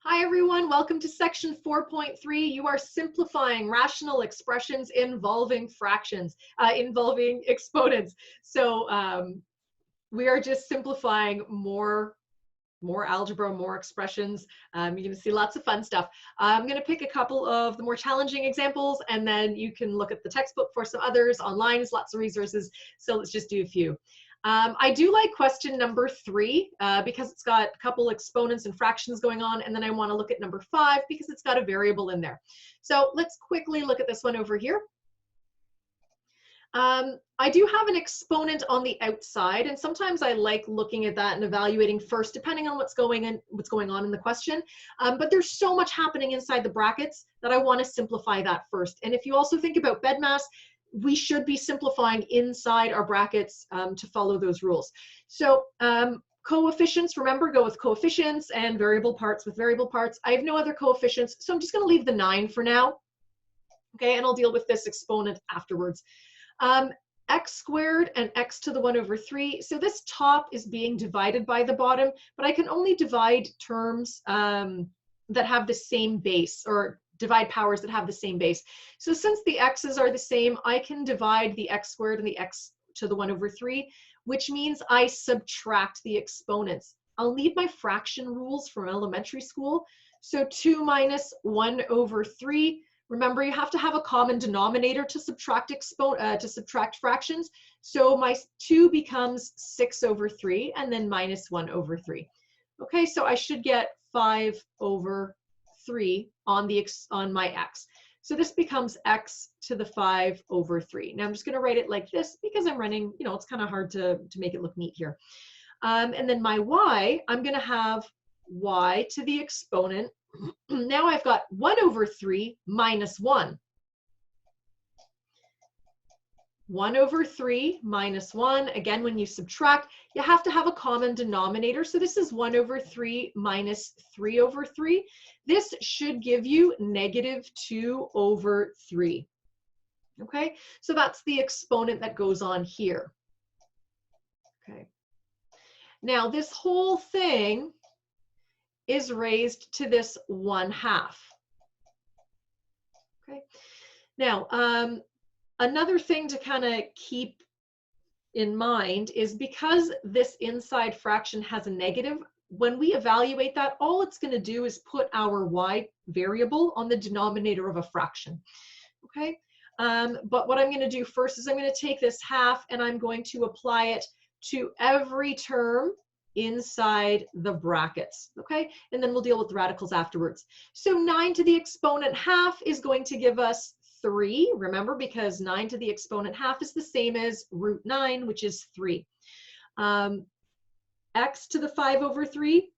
Hi everyone, welcome to section 4.3. You are simplifying rational expressions involving fractions, involving exponents. So we are just simplifying more algebra, more expressions. You're gonna see lots of fun stuff. I'm gonna pick a couple of the more challenging examples and then you can look at the textbook for some others. Online is lots of resources, so let's just do a few. I do like question number 3 because it's got a couple exponents and fractions going on, and then I want to look at number 5 because it's got a variable in there. So let's quickly look at this one over here. I do have an exponent on the outside, and sometimes I like looking at that and evaluating first, depending on what's going on in the question. But there's so much happening inside the brackets that I want to simplify that first. And if you also think about BEDMAS, we should be simplifying inside our brackets to follow those rules. So coefficients, remember, go with coefficients, and variable parts with variable parts. I have no other coefficients, so I'm just going to leave the 9 for now. Okay, and I'll deal with this exponent afterwards. X squared and x to the 1 over 3. So this top is being divided by the bottom, but I can only divide terms that have the same base, or divide powers that have the same base. So since the x's are the same, I can divide the x squared and the x to the 1 over 3, which means I subtract the exponents. I'll need my fraction rules from elementary school. So 2 minus 1 over 3. Remember, you have to have a common denominator to subtract fractions. So my 2 becomes 6 over 3, and then minus 1 over 3. Okay, so I should get 5 over 3 on my x. So this becomes x to the 5 over 3. Now I'm just going to write it like this because I'm running, it's kind of hard to make it look neat here. And then my y, I'm going to have y to the exponent. Now I've got 1 over 3 minus 1. 1 over 3 minus 1. Again, when you subtract, you have to have a common denominator. So this is 1 over 3 minus 3 over 3. This should give you negative 2 over 3. Okay, so that's the exponent that goes on here. Okay. Now this whole thing is raised to this 1/2. Okay. Now, another thing to kind of keep in mind is because this inside fraction has a negative, when we evaluate that, all it's going to do is put our y variable on the denominator of a fraction. Okay. But what I'm going to do first is I'm going to take this 1/2 and I'm going to apply it to every term inside the brackets, okay? And then we'll deal with the radicals afterwards. So 9 to the exponent 1/2 is going to give us 3, remember, because 9 to the exponent 1/2 is the same as root 9, which is 3. X to the 5 over 3,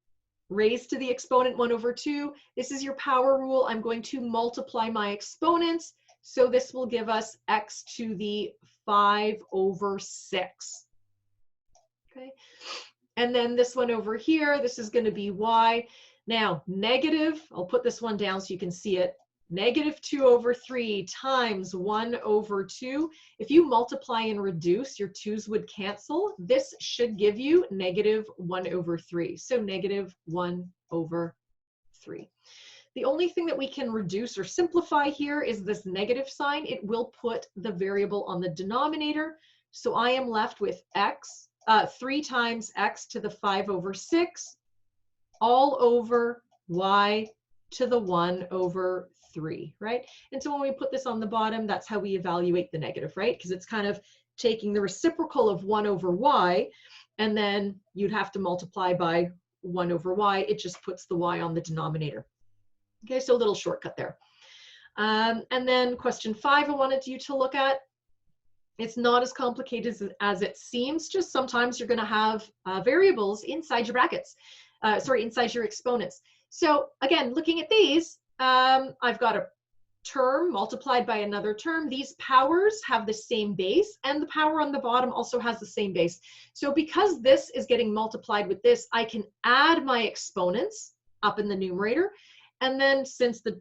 raised to the exponent 1 over 2. This is your power rule. I'm going to multiply my exponents, so this will give us x to the 5 over 6, okay? And then this one over here, this is going to be y. Now, negative, I'll put this one down so you can see it. Negative 2 over 3 times 1 over 2. If you multiply and reduce, your 2's would cancel. This should give you negative 1 over 3. So negative 1 over 3. The only thing that we can reduce or simplify here is this negative sign. It will put the variable on the denominator. So I am left with 3 times x to the 5 over 6 all over y to the 1 over 3, right? And so when we put this on the bottom, that's how we evaluate the negative, right? Because it's kind of taking the reciprocal of 1 over y, and then you'd have to multiply by 1 over y. It just puts the y on the denominator. Okay, so a little shortcut there. And then question 5 I wanted you to look at. It's not as complicated as it seems, just sometimes you're going to have variables inside your brackets, inside your exponents. So again, looking at these, I've got a term multiplied by another term. These powers have the same base, and the power on the bottom also has the same base. So because this is getting multiplied with this, I can add my exponents up in the numerator, and then since the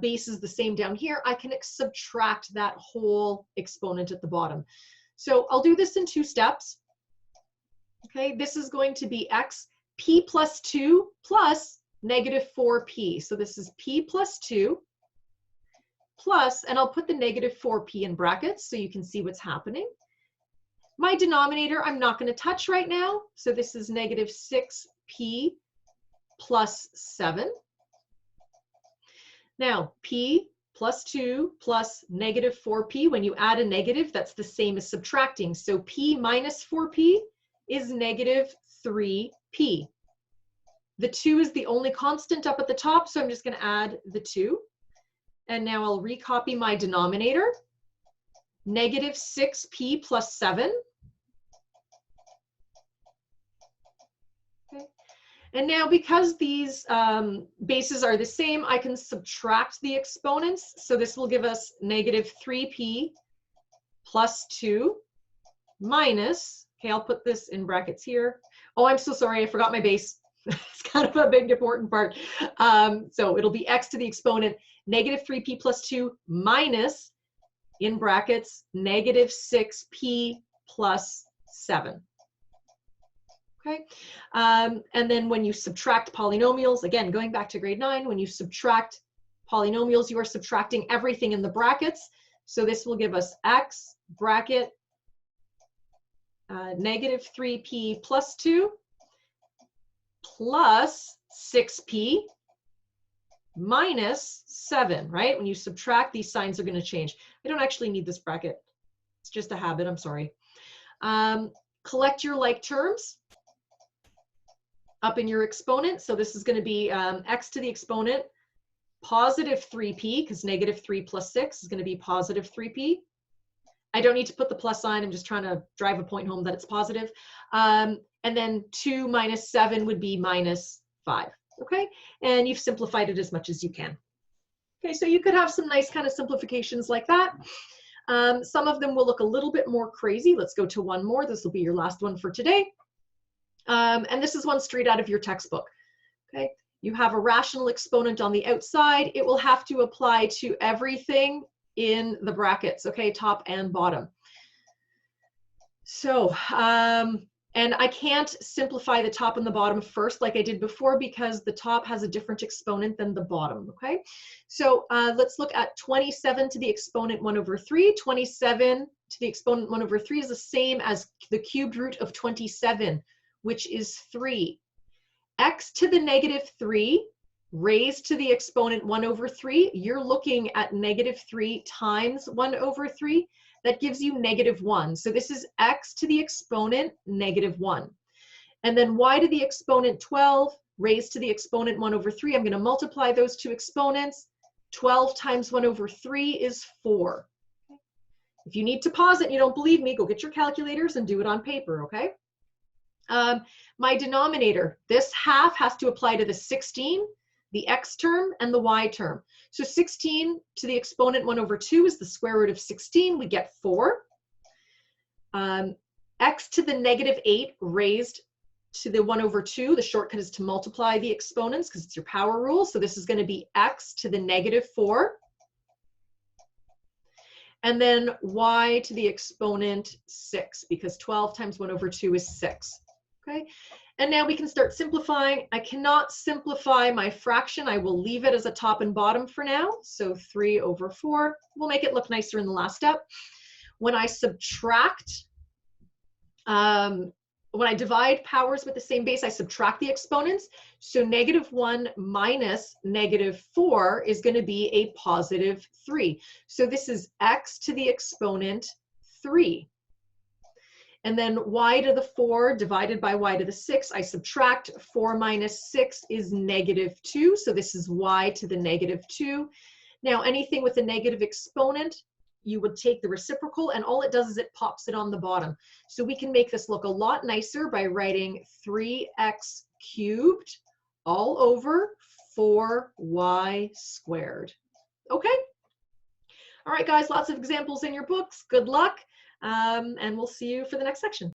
base is the same down here, I can subtract that whole exponent at the bottom. So I'll do this in 2 steps. Okay, this is going to be x p plus 2 plus negative 4p. So this is p plus 2 plus, and I'll put the negative 4p in brackets so you can see what's happening. My denominator, I'm not going to touch right now. So this is negative 6p plus 7. Now, p plus 2 plus negative 4p, when you add a negative, that's the same as subtracting. So p minus 4p is negative 3p. The 2 is the only constant up at the top, so I'm just going to add the 2. And now I'll recopy my denominator, negative 6p plus 7. Okay. And now because these bases are the same, I can subtract the exponents. So this will give us negative 3p plus 2 minus, okay, I'll put this in brackets here. Oh, I'm so sorry, I forgot my base. It's kind of a big important part. So it'll be x to the exponent negative 3p plus 2 minus, in brackets, negative 6p plus 7. Okay, and then when you subtract polynomials, again, going back to grade 9, when you subtract polynomials, you are subtracting everything in the brackets. So this will give us x bracket negative 3p plus 2 plus 6p minus 7, right? When you subtract, these signs are going to change. I don't actually need this bracket. It's just a habit, I'm sorry. Collect your like terms up in your exponent. So this is going to be x to the exponent positive 3p, because negative 3 plus 6 is going to be positive 3p. I don't need to put the plus sign. I'm just trying to drive a point home that it's positive. And then 2 minus 7 would be minus 5. Okay, and you've simplified it as much as you can. Okay, so you could have some nice kind of simplifications like that. Some of them will look a little bit more crazy. Let's go to one more. This will be your last one for today. And this is one straight out of your textbook. Okay, you have a rational exponent on the outside. It will have to apply to everything in the brackets, okay, top and bottom. So, and I can't simplify the top and the bottom first like I did before because the top has a different exponent than the bottom, okay? So let's look at 27 to the exponent 1 over 3. 27 to the exponent 1 over 3 is the same as the cubed root of 27, which is 3. X to the negative 3 raised to the exponent 1 over 3, you're looking at negative 3 times 1 over 3. That gives you negative 1. So this is x to the exponent negative 1. And then y to the exponent 12 raised to the exponent 1 over 3. I'm going to multiply those two exponents. 12 times 1 over 3 is 4. If you need to pause it and you don't believe me, go get your calculators and do it on paper, okay? My denominator, this half has to apply to the 16, the x term, and the y term. So 16 to the exponent 1 over 2 is the square root of 16. We get 4. X to the negative 8 raised to the 1 over 2. The shortcut is to multiply the exponents because it's your power rule. So this is going to be x to the negative 4. And then y to the exponent 6, because 12 times 1 over 2 is 6. Okay, and now we can start simplifying. I cannot simplify my fraction. I will leave it as a top and bottom for now. So 3 over 4. We'll make it look nicer in the last step. When I subtract, when I divide powers with the same base, I subtract the exponents. So negative 1 minus negative 4 is going to be a positive 3. So this is x to the exponent 3. And then y to the 4 divided by y to the 6, I subtract. 4 minus 6 is negative 2. So this is y to the negative 2. Now anything with a negative exponent, you would take the reciprocal, and all it does is it pops it on the bottom. So we can make this look a lot nicer by writing 3x cubed all over 4y squared. Okay? All right, guys, lots of examples in your books. Good luck. And we'll see you for the next section.